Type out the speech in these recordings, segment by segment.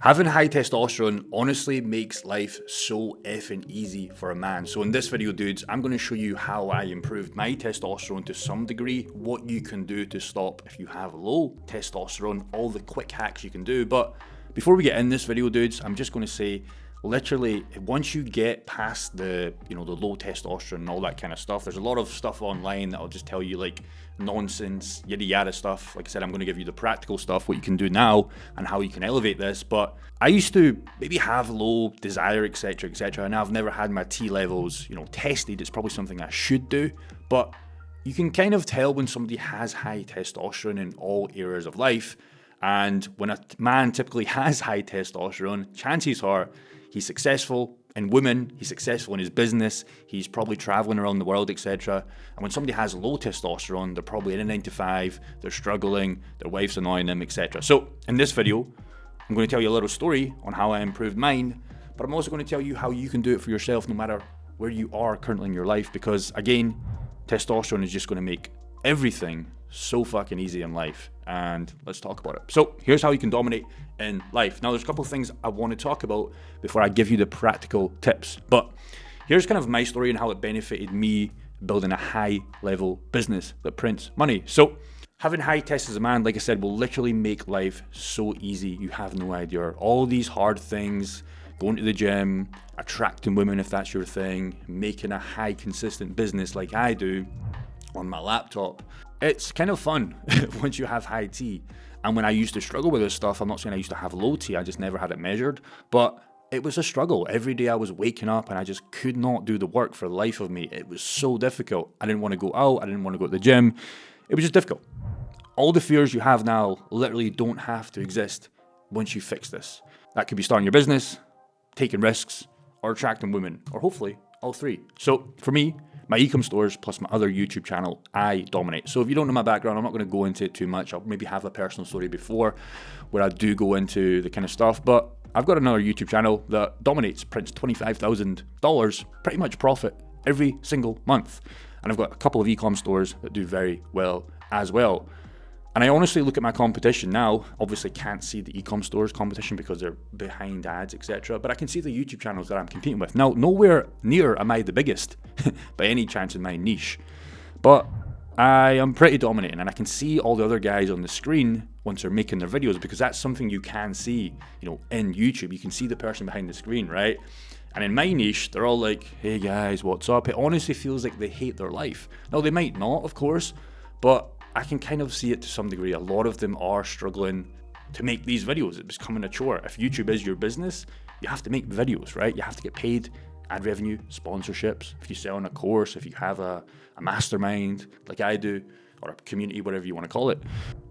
Having high testosterone honestly makes life so effing easy for a man. So in this video, dudes, I'm going to show you how I improved my testosterone to some degree, what you can do to stop if you have low testosterone, all the quick hacks you can do. But before we get in this video, dudes, I'm just going to say, literally, once you get past the low testosterone and all that kind of stuff, there's a lot of stuff online that'll just tell you like nonsense, yada yada stuff. Like I said, I'm going to give you the practical stuff, what you can do now and how you can elevate this. But I used to maybe have low desire, etc., etc., and I've never had my T levels, tested. It's probably something I should do, but you can kind of tell when somebody has high testosterone in all areas of life. And when a man typically has high testosterone, chances are he's successful in women, he's successful in his business, he's probably traveling around the world, etc. And when somebody has low testosterone, they're probably in a 9 to 5, they're struggling, their wife's annoying them, etc. So in this video, I'm going to tell you a little story on how I improved mine, but I'm also going to tell you how you can do it for yourself no matter where you are currently in your life, because again, testosterone is just going to make everything so fucking easy in life. And let's talk about it. So here's how you can dominate in life. Now there's a couple of things I want to talk about before I give you the practical tips, but here's kind of my story and how it benefited me building a high level business that prints money. So having high tests as a man, like I said, will literally make life so easy. You have no idea. All these hard things, going to the gym, attracting women if that's your thing, making a high consistent business like I do on my laptop. It's kind of fun once you have high T. And when I used to struggle with this stuff, I'm not saying I used to have low T, I just never had it measured, but it was a struggle. Every day I was waking up and I just could not do the work for the life of me. It was so difficult. I didn't want to go out, I didn't want to go to the gym. It was just difficult. All the fears you have now literally don't have to exist once you fix this. That could be starting your business, taking risks, or attracting women, or hopefully all three. So for me, my e-com stores plus my other YouTube channel, I dominate. So if you don't know my background, I'm not going to go into it too much. I'll maybe have a personal story before where I do go into the kind of stuff, but I've got another YouTube channel that dominates, prints $25,000 pretty much profit every single month. And I've got a couple of e-com stores that do very well as well. And I honestly look at my competition now, obviously can't see the e-com stores competition because they're behind ads, etc. But I can see the YouTube channels that I'm competing with. Now, nowhere near am I the biggest by any chance in my niche, but I am pretty dominating, and I can see all the other guys on the screen once they're making their videos, because that's something you can see, in YouTube. You can see the person behind the screen, right? And in my niche, they're all like, hey guys, what's up? It honestly feels like they hate their life. Now, they might not, of course, but I can kind of see it to some degree. A lot of them are struggling to make these videos. It's becoming a chore. If YouTube is your business, you have to make videos, right? You have to get paid, ad revenue, sponsorships. If you sell on a course, if you have a mastermind like I do, or a community, whatever you want to call it,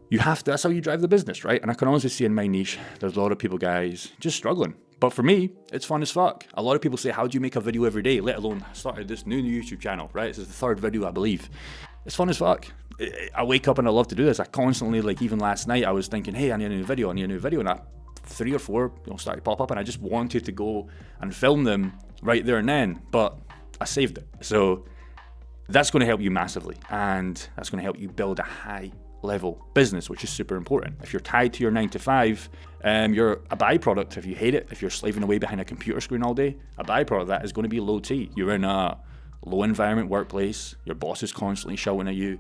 you have to, that's how you drive the business, right? And I can honestly see in my niche, there's a lot of people, guys, just struggling. But for me, it's fun as fuck. A lot of people say, how do you make a video every day, let alone started this new YouTube channel, right? This is the third video, I believe. It's fun as fuck. I wake up and I love to do this. I constantly, like even last night, I was thinking, hey, I need a new video, and 3 or 4 started to pop up, and I just wanted to go and film them right there and then, but I saved it. So that's going to help you massively, and that's going to help you build a high level business, which is super important. If you're tied to your 9 to 5, you're a byproduct. If you hate it, if you're slaving away behind a computer screen all day, a byproduct of that is going to be low T. You're in a low environment workplace, your boss is constantly shouting at you,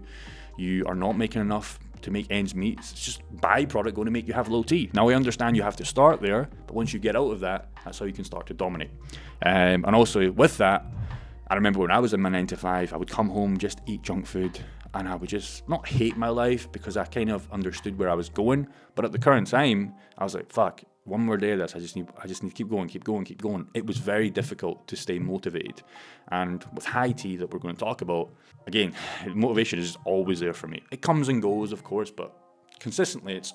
you are not making enough to make ends meet. It's just byproduct going to make you have low T. Now I understand you have to start there, but once you get out of that, that's how you can start to dominate. And also with that, I remember when I was in my 9 to 5, I would come home, just eat junk food, and I would just not hate my life because I kind of understood where I was going. But at the current time, I was like, fuck, one more day of this, I just need to keep going. It was very difficult to stay motivated. And with high T that we're going to talk about, again, motivation is always there for me. It comes and goes, of course, but consistently it's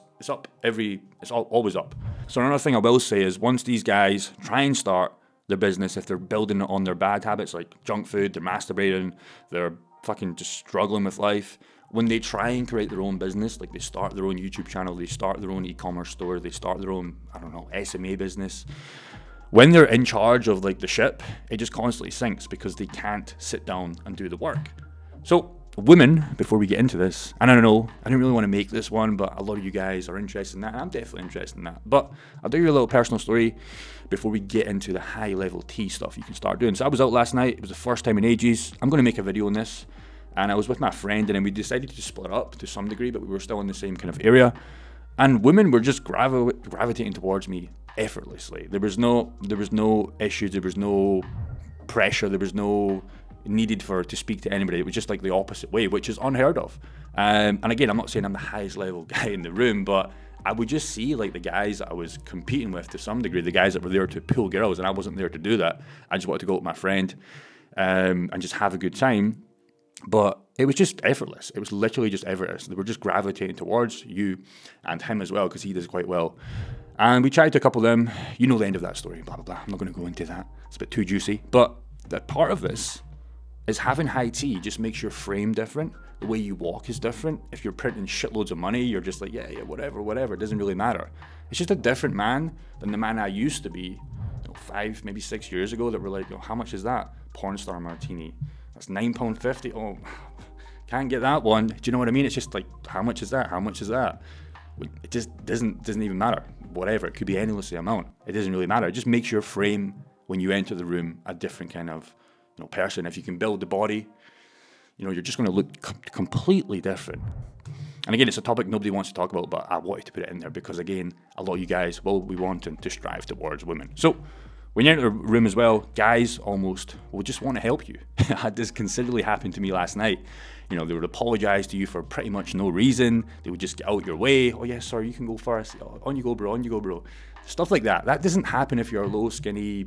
always up. So another thing I will say is, once these guys try and start their business, if they're building it on their bad habits like junk food, they're masturbating, they're fucking just struggling with life, when they try and create their own business, like they start their own YouTube channel, they start their own e-commerce store, they start their own, SMA business, when they're in charge of like the ship, it just constantly sinks because they can't sit down and do the work. So women, before we get into this, and I don't know, I didn't really want to make this one, but a lot of you guys are interested in that, and I'm definitely interested in that. But I'll do you a little personal story before we get into the high level tea stuff you can start doing. So I was out last night. It was the first time in ages. I'm going to make a video on this. And I was with my friend, and then we decided to split up to some degree, but we were still in the same kind of area. And women were just gravitating towards me effortlessly. There was no issues, there was no pressure, there was no needed to speak to anybody. It was just like the opposite way, which is unheard of. And again, I'm not saying I'm the highest level guy in the room, but I would just see like the guys that I was competing with to some degree, the guys that were there to pull girls, and I wasn't there to do that. I just wanted to go with my friend and just have a good time. But it was just effortless. It was literally just effortless. They were just gravitating towards you and him as well, because he does quite well. And we tried to a couple of them. You know the end of that story, blah, blah, blah. I'm not going to go into that. It's a bit too juicy. But that part of this is having high tea just makes your frame different. The way you walk is different. If you're printing shitloads of money, you're just like, yeah, whatever. It doesn't really matter. It's just a different man than the man I used to be 5, maybe 6 years ago, that were like, how much is that? Porn star martini. That's £9.50. Oh, can't get that one. Do you know what I mean? It's just like, how much is that? How much is that? It just doesn't even matter. Whatever. It could be endlessly amount. It doesn't really matter. It just makes your frame, when you enter the room, a different kind of person. If you can build the body, you're just going to look completely different. And again, it's a topic nobody wants to talk about, but I wanted to put it in there because, again, a lot of you guys will be wanting to strive towards women. So when you enter the room as well, guys almost will just want to help you. I had this considerably happen to me last night. They would apologize to you for pretty much no reason. They would just get out your way. Oh, yeah, sorry, you can go first. Oh, on you go, bro. Stuff like that. That doesn't happen if you're a low, skinny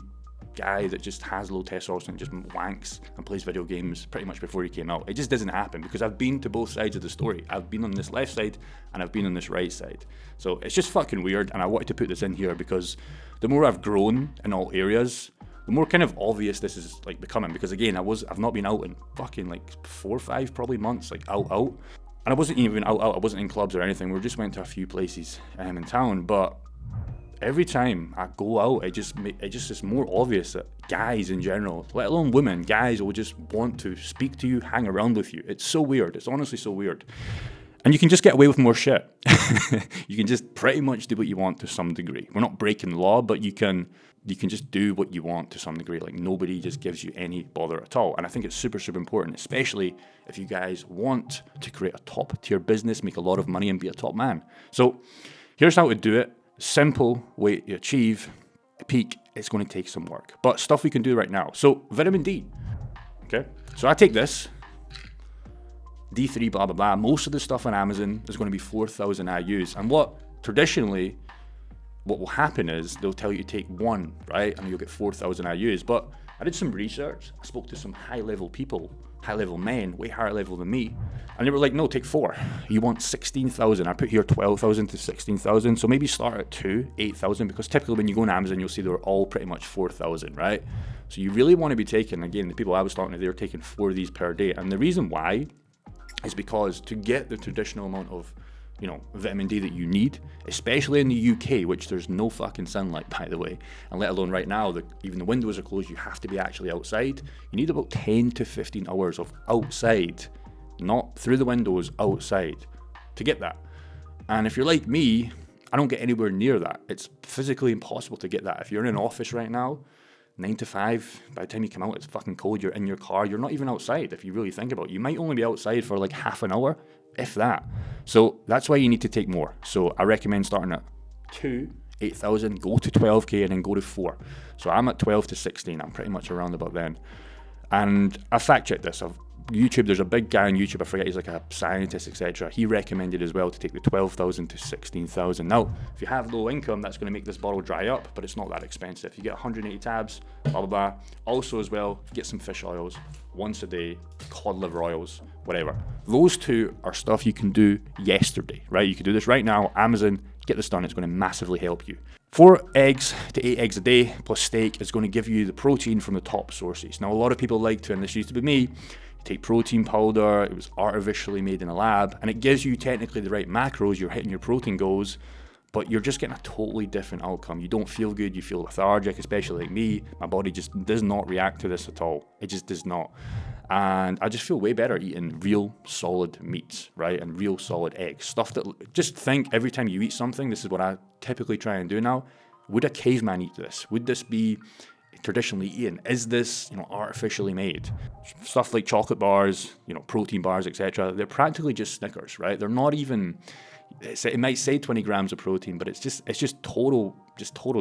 guy that just has low testosterone, just wanks and plays video games pretty much before he came out. It just doesn't happen, because I've been to both sides of the story. I've been on this left side and I've been on this right side. So it's just fucking weird, and I wanted to put this in here because the more I've grown in all areas, the more kind of obvious this is like becoming. Because again, I've not been out in fucking like 4 or 5 probably months, like out. And I wasn't even out. I wasn't in clubs or anything. We just went to a few places in town, but every time I go out, it just is more obvious that guys in general, let alone women, guys will just want to speak to you, hang around with you. It's so weird. It's honestly so weird. And you can just get away with more shit. You can just pretty much do what you want to some degree. We're not breaking the law, but you can just do what you want to some degree. Like, nobody just gives you any bother at all. And I think it's super, super important, especially if you guys want to create a top tier business, make a lot of money, and be a top man. So here's how to do it. Simple way to achieve a peak. It's going to take some work, but stuff we can do right now. So vitamin D. Okay. So I take this D3, blah, blah, blah. Most of the stuff on Amazon is going to be 4,000 IUs. And what will happen is they'll tell you to take one, right? And you'll get 4,000 IUs. But I did some research. I spoke to some high-level people, high-level men, way higher level than me. And they were like, no, take 4. You want 16,000. I put here 12,000 to 16,000. So maybe start at 2, 8,000, because typically when you go on Amazon, you'll see they're all pretty much 4,000, right? So you really want to be taking, again, the people I was talking to, they were taking 4 of these per day. And the reason why is because to get the traditional amount of vitamin D that you need, especially in the UK, which there's no fucking sunlight, by the way, and let alone right now, even the windows are closed, you have to be actually outside. You need about 10 to 15 hours of outside, not through the windows, outside, to get that. And if you're like me, I don't get anywhere near that. It's physically impossible to get that. If you're in an office right now, 9 to 5, by the time you come out, it's fucking cold, you're in your car, you're not even outside if you really think about it. You might only be outside for like half an hour, if that. So that's why you need to take more. So I recommend starting at 2, 8,000, go to 12k, and then go to 4. So I'm at 12 to 16, I'm pretty much around about then. And I fact checked this. YouTube, there's a big guy on YouTube, I forget, he's like a scientist, etc. He recommended as well to take the 12,000 to 16,000. Now, if you have low income, that's going to make this bottle dry up, but it's not that expensive. You get 180 tabs, blah, blah, blah. Also as well, get some fish oils once a day, cod liver oils, whatever. Those 2 are stuff you can do yesterday, right? You can do this right now, Amazon, get this done, it's going to massively help you. 4 eggs to 8 eggs a day plus steak is going to give you the protein from the top sources. Now, a lot of people like to, and this used to be me, take protein powder, it was artificially made in a lab, and it gives you technically the right macros, you're hitting your protein goals, but you're just getting a totally different outcome. You don't feel good, you feel lethargic, especially like me. My body just does not react to this at all. It just does not. And I just feel way better eating real solid meats, right? And real solid eggs. Stuff that, just think every time you eat something, this is what I typically try and do now. Would a caveman eat this? Would this be traditionally eaten? Is this, artificially made? Stuff like chocolate bars, protein bars, etc. They're practically just Snickers, right? They're not even, it might say 20 grams of protein, but it's just total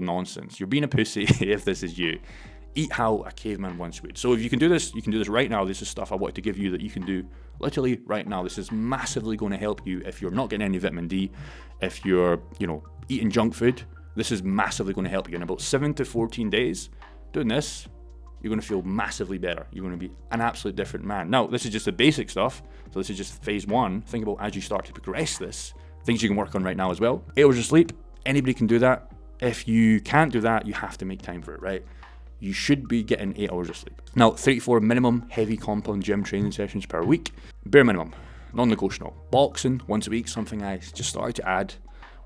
nonsense. You're being a pussy if this is you. Eat how a caveman once would. So if you can do this, you can do this right now. This is stuff I wanted to give you that you can do literally right now. This is massively going to help you if you're not getting any vitamin D, if you're, eating junk food. This is massively going to help you. In about 7 to 14 days, doing this, you're going to feel massively better. You're going to be an absolute different man. Now, this is just the basic stuff. So this is just phase 1. Think about as you start to progress this, things you can work on right now as well. 8 hours of sleep, anybody can do that. If you can't do that, you have to make time for it, right? You should be getting 8 hours of sleep. Now, 34 minimum heavy compound gym training sessions per week. Bare minimum, non-negotiable. Boxing once a week, something I just started to add.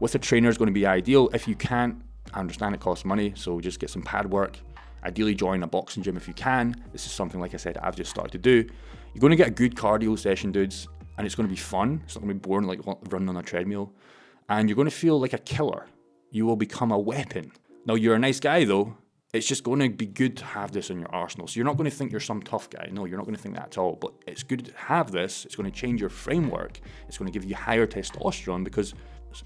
With a trainer is going to be ideal. If you can't, I understand it costs money, so just get some pad work. Ideally join a boxing gym if you can. This is something, like I said, I've just started to do. You're going to get a good cardio session, dudes, and it's going to be fun. It's not going to be boring like running on a treadmill. And you're going to feel like a killer. You will become a weapon. Now, you're a nice guy though. It's just going to be good to have this in your arsenal. So you're not going to think you're some tough guy. No, you're not going to think that at all. But it's good to have this. It's going to change your framework. It's going to give you higher testosterone because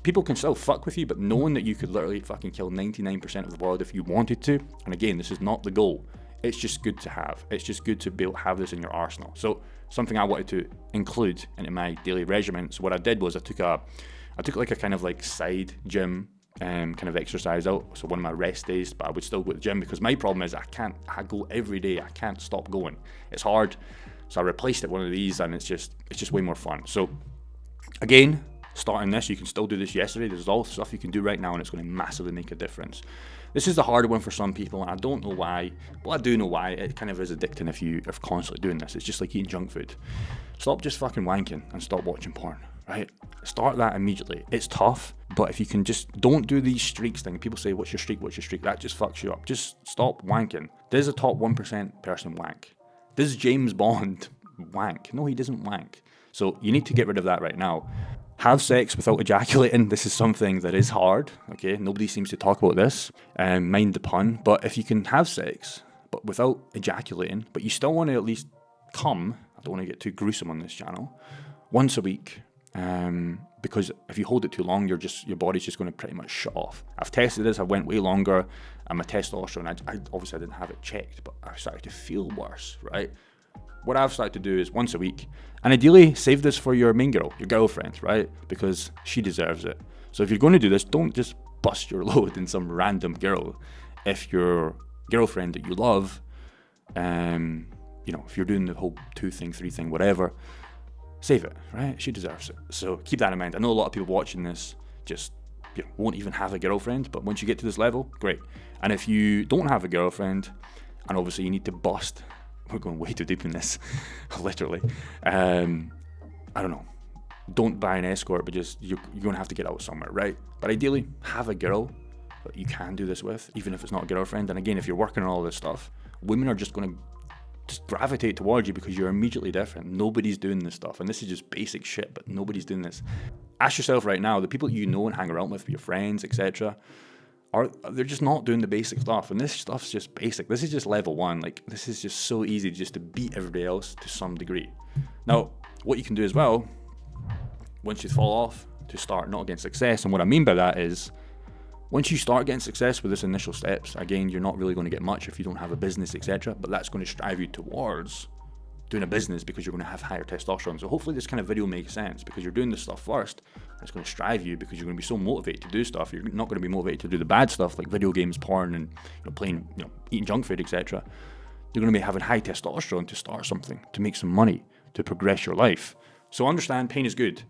people can still fuck with you, but knowing that you could literally fucking kill 99% of the world if you wanted to. And again, this is not the goal. It's just good to have. It's just good to be able to have this in your arsenal. So something I wanted to include into my daily regimen. So what I did was I took like a kind of like side gym kind of exercise out, so one of my rest days, but I would still go to the gym because my problem is I go every day. I can't stop going. It's hard, so I replaced it with one of these, and it's just way more fun. So again, starting this, you can still do this yesterday. There's all stuff you can do right now, and it's going to massively make a difference. This is the harder one for some people, and I don't know why, but I do know why. It kind of is addicting if you are constantly doing this. It's just like eating junk food. Stop just fucking wanking and stop watching porn, right? Start that immediately. It's tough, but if you can just don't do these streaks thing. People say, what's your streak? That just fucks you up. Just stop wanking. Does a top 1% person wank? Does James Bond wank? No, he doesn't wank. So you need to get rid of that right now. Have sex without ejaculating. This is something that is hard, okay? Nobody seems to talk about this. Mind the pun. But if you can have sex, but without ejaculating, but you still want to at least come, I don't want to get too gruesome on this channel, once a week, because if you hold it too long, your body's just going to pretty much shut off. I've tested this. I went way longer, and my testosterone, I obviously I didn't have it checked, but I started to feel worse, right? What I've started to do is once a week, and ideally save this for your main girl, your girlfriend, right? Because she deserves it. So if you're going to do this, don't just bust your load in some random girl. If your girlfriend that you love, if you're doing the whole 2 thing, 3 thing, whatever, save it, right? She deserves it. So keep that in mind. I know a lot of people watching this just won't even have a girlfriend, but once you get to this level, great. And if you don't have a girlfriend, and obviously you need to bust, we're going way too deep in this, literally. I don't know. Don't buy an escort, but just you're going to have to get out somewhere, right? But ideally, have a girl that you can do this with, even if it's not a girlfriend. And again, if you're working on all this stuff, women are just going to just gravitate towards you because you're immediately different. Nobody's doing this stuff, and this is just basic shit, but nobody's doing this. Ask yourself right now, the people you know and hang around with, your friends, etc., they're just not doing the basic stuff, and this stuff's just basic. This is just level 1. Like, this is just so easy just to beat everybody else to some degree. Now, what you can do as well, once you fall off, to start not getting success, and what I mean by that is, once you start getting success with this initial steps, again, you're not really going to get much if you don't have a business, etc., but that's going to strive you towards doing a business because you're going to have higher testosterone. So hopefully this kind of video makes sense because you're doing this stuff first. It's going to strive you because you're going to be so motivated to do stuff. You're not going to be motivated to do the bad stuff like video games, porn, and playing, eating junk food, etc. You're going to be having high testosterone to start something, to make some money, to progress your life. So understand, pain is good.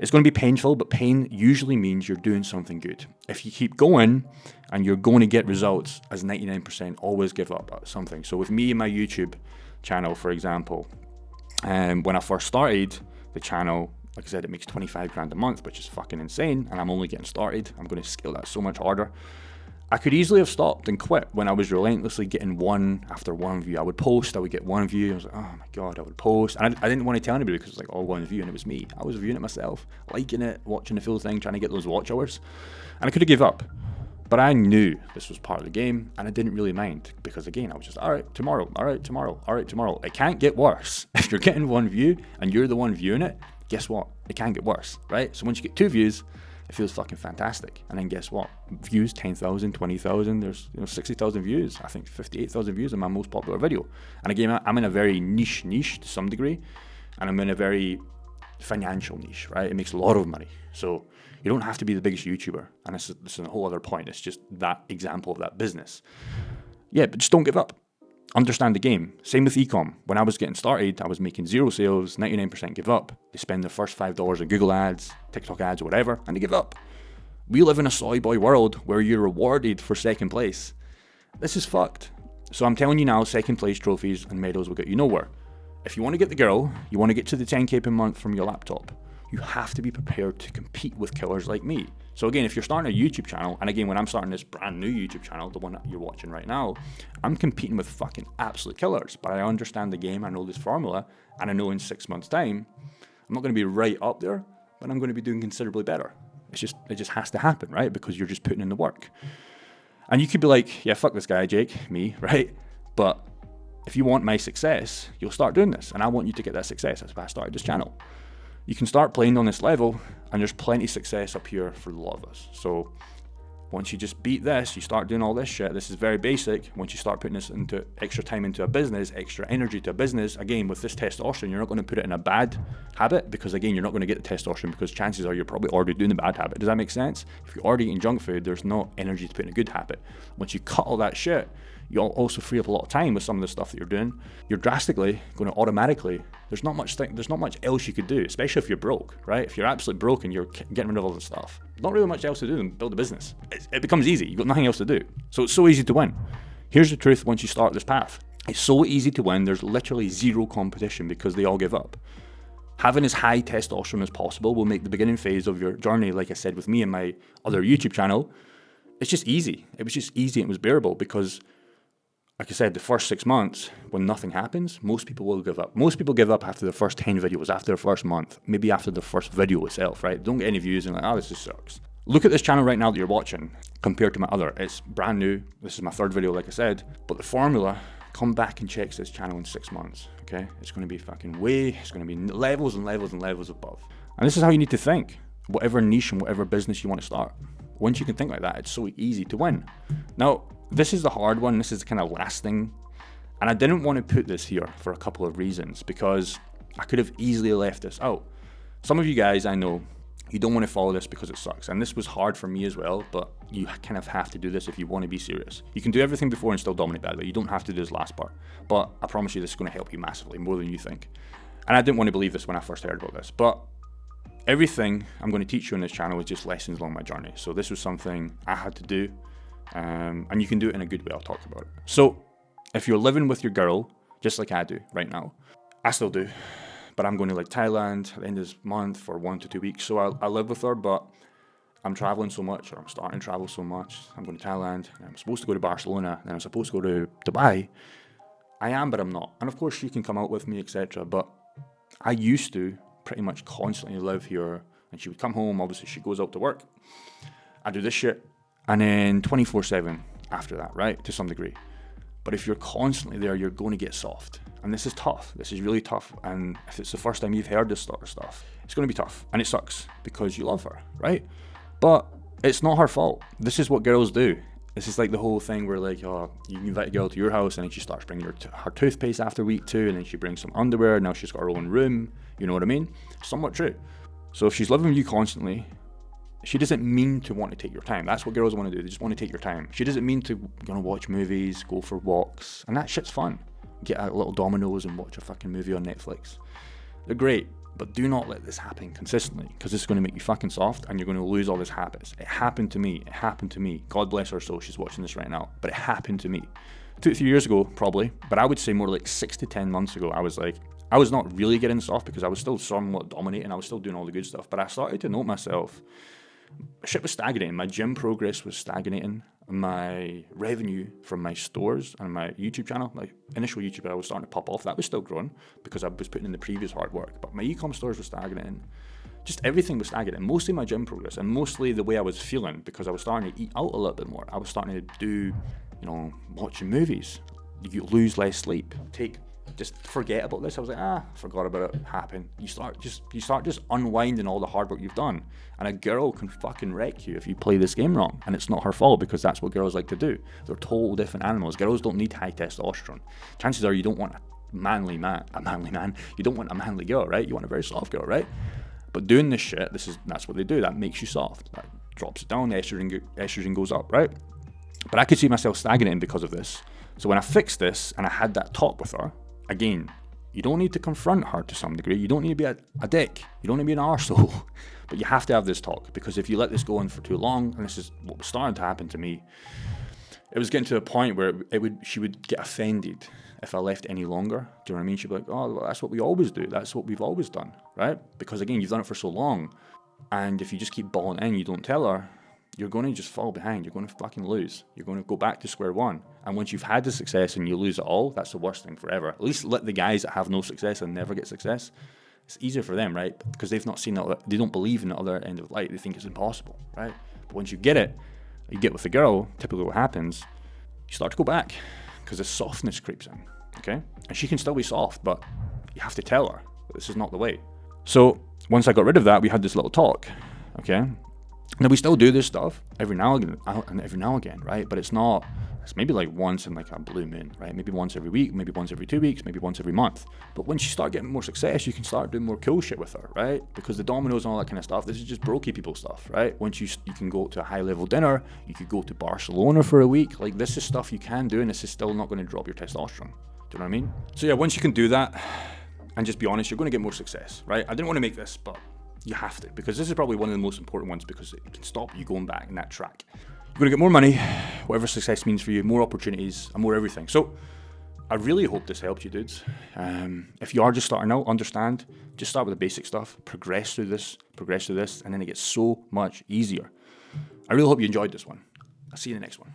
It's going to be painful, but pain usually means you're doing something good. If you keep going and you're going to get results, as 99% always give up at something. So with me and my YouTube channel, for example, when I first started the channel, like I said, it makes 25 grand a month, which is fucking insane, and I'm only getting started. I'm going to scale that so much harder. I could easily have stopped and quit when I was relentlessly getting one after one view. I would post, I would get one view. I was like, oh my God, I would post. And I didn't want to tell anybody because it was like, oh, one view, and it was me. I was viewing it myself, liking it, watching the full thing, trying to get those watch hours. And I could have given up. But I knew this was part of the game, and I didn't really mind because, again, I was just, all right, tomorrow, all right, tomorrow, all right, tomorrow. It can't get worse. If you're getting one view and you're the one viewing it, guess what? It can get worse, right? So once you get 2 views, it feels fucking fantastic. And then guess what? Views, 10,000, 20,000, there's 60,000 views. I think 58,000 views on my most popular video. And again, I'm in a very niche to some degree, and I'm in a very financial niche, right? It makes a lot of money. So you don't have to be the biggest YouTuber. And this is a whole other point. It's just that example of that business. Yeah, but just don't give up. Understand the game. Same with ecom. When I was getting started, I was making 0 sales, 99% give up. They spend their first $5 on Google ads, TikTok ads, or whatever, and they give up. We live in a soy boy world where you're rewarded for second place. This is fucked. So I'm telling you now, second place trophies and medals will get you nowhere. If you want to get the girl, you want to get to the 10K per month from your laptop, you have to be prepared to compete with killers like me. So again, if you're starting a YouTube channel, and again, when I'm starting this brand new YouTube channel, the one that you're watching right now, I'm competing with fucking absolute killers, but I understand the game, I know this formula, and I know in 6 months' time, I'm not going to be right up there, but I'm going to be doing considerably better. It just has to happen, right? Because you're just putting in the work. And you could be like, yeah, fuck this guy, Jake, me, right? But if you want my success, you'll start doing this, and I want you to get that success. That's why I started this channel. You can start playing on this level, and there's plenty of success up here for a lot of us. So once you just beat this, you start doing all this shit. This is very basic. Once you start putting this into extra time into a business, extra energy to a business, again, with this testosterone, you're not going to put it in a bad habit because, again, you're not going to get the testosterone because chances are you're probably already doing the bad habit. Does that make sense? If you're already eating junk food, there's no energy to put in a good habit. Once you cut all that shit, you'll also free up a lot of time with some of the stuff that you're doing. You're drastically going to automatically, there's not much else you could do, especially if you're broke, right? If you're absolutely broke and you're getting rid of all this stuff, not really much else to do than build a business. It becomes easy. You've got nothing else to do. So it's so easy to win. Here's the truth once you start this path. It's so easy to win. There's literally zero competition because they all give up. Having as high testosterone as possible will make the beginning phase of your journey, like I said with me and my other YouTube channel, it's just easy. It was just easy and it was bearable because, like I said, the first 6 months, when nothing happens, most people will give up. Most people give up after the first 10 videos, after the first month, maybe after the first video itself, right? Don't get any views and like, oh, this just sucks. Look at this channel right now that you're watching compared to my other. It's brand new. This is my 3rd video, like I said. But the formula, come back and check this channel in 6 months, okay? It's going to be fucking it's going to be levels and levels and levels above. And this is how you need to think. Whatever niche and whatever business you want to start. Once you can think like that, it's so easy to win. Now, this is the hard one. This is the kind of last thing. And I didn't want to put this here for a couple of reasons because I could have easily left this out. Some of you guys, I know, you don't want to follow this because it sucks. And this was hard for me as well, but you kind of have to do this if you want to be serious. You can do everything before and still dominate, by the way. You don't have to do this last part. But I promise you this is going to help you massively, more than you think. And I didn't want to believe this when I first heard about this. But everything I'm going to teach you on this channel is just lessons along my journey. So this was something I had to do. And you can do it in a good way. I'll talk about it. So if you're living with your girl, just like I do right now, I still do, but I'm going to like Thailand at the end of this month for 1 to 2 weeks. So I live with her, but I'm traveling so much, or I'm starting to travel so much. I'm going to Thailand, and I'm supposed to go to Barcelona, and I'm supposed to go to Dubai. I am, but I'm not. And of course she can come out with me, etc. But I used to pretty much constantly live here, and she would come home. Obviously she goes out to work. I do this shit. And then 24/7 after that, right? To some degree. But if you're constantly there, you're going to get soft. And this is tough. This is really tough. And if it's the first time you've heard this sort of stuff, it's going to be tough. And it sucks because you love her, right? But it's not her fault. This is what girls do. This is like the whole thing where like, oh, you invite a girl to your house and then she starts bringing her toothpaste after week 2, and then she brings some underwear. Now she's got her own room. You know what I mean? Somewhat true. So if she's living with you constantly, she doesn't mean to want to take your time. That's what girls want to do. They just want to take your time. She doesn't mean to watch movies, go for walks, and that shit's fun. Get a little Domino's and watch a fucking movie on Netflix. They're great, but do not let this happen consistently because it's going to make you fucking soft and you're going to lose all these habits. It happened to me. It happened to me. God bless her soul. She's watching this right now, but it happened to me 2 to 3 years ago, probably. But I would say more like 6 to 10 months ago. I was not really getting soft because I was still somewhat dominating. I was still doing all the good stuff, but I started to note myself. Shit was stagnating. My gym progress was stagnating. my revenue from my stores and my YouTube channel, my initial YouTube channel was starting to pop off. That was still growing because I was putting in the previous hard work. But my e-com stores were stagnating. Just everything was stagnating. Mostly my gym progress and mostly the way I was feeling because I was starting to eat out a little bit more. I was starting to do, watching movies. You lose less sleep. Just forget about this. I was like, forgot about it. Happened. You start just unwinding all the hard work you've done. And a girl can fucking wreck you if you play this game wrong. And it's not her fault because that's what girls like to do. They're total different animals. Girls don't need high testosterone. Chances are you don't want a manly man. You don't want a manly girl, right? You want a very soft girl, right? But doing this shit, that's what they do. That makes you soft. That drops it down. Estrogen goes up, right? But I could see myself stagnating because of this. So when I fixed this and I had that talk with her, again, you don't need to confront her to some degree. You don't need to be a dick. You don't need to be an arsehole. But you have to have this talk because if you let this go on for too long, and this is what was starting to happen to me, it was getting to a point where she would get offended if I left any longer. Do you know what I mean? She'd be like, oh, well, that's what we always do. That's what we've always done, right? Because again, you've done it for so long. And if you just keep balling in, you don't tell her, you're going to just fall behind. You're going to fucking lose. You're going to go back to square one. And once you've had the success and you lose it all, that's the worst thing forever. At least let the guys that have no success and never get success, it's easier for them, right? Because they've not seen that. They don't believe in the other end of light. They think it's impossible, right? But once you get it, you get with the girl, typically what happens, you start to go back because the softness creeps in, okay? And she can still be soft, but you have to tell her that this is not the way. So once I got rid of that, we had this little talk, okay? Now we still do this stuff every now and again, right? But it's maybe like once in like a blue moon, right? Maybe once every week, maybe once every 2 weeks, maybe once every month. But once you start getting more success, you can start doing more cool shit with her, right? Because the dominoes and all that kind of stuff, this is just brokey people stuff, right? Once you can go to a high level dinner, you could go to Barcelona for a week. Like this is stuff you can do, and this is still not going to drop your testosterone. Do you know what I mean? So yeah, once you can do that and just be honest, you're going to get more success, right? I didn't want to make this, but you have to, because this is probably one of the most important ones because it can stop you going back in that track. You're going to get more money, whatever success means for you, more opportunities, and more everything. So I really hope this helps you, dudes. If you are just starting out, understand, just start with the basic stuff, progress through this, and then it gets so much easier. I really hope you enjoyed this one. I'll see you in the next one.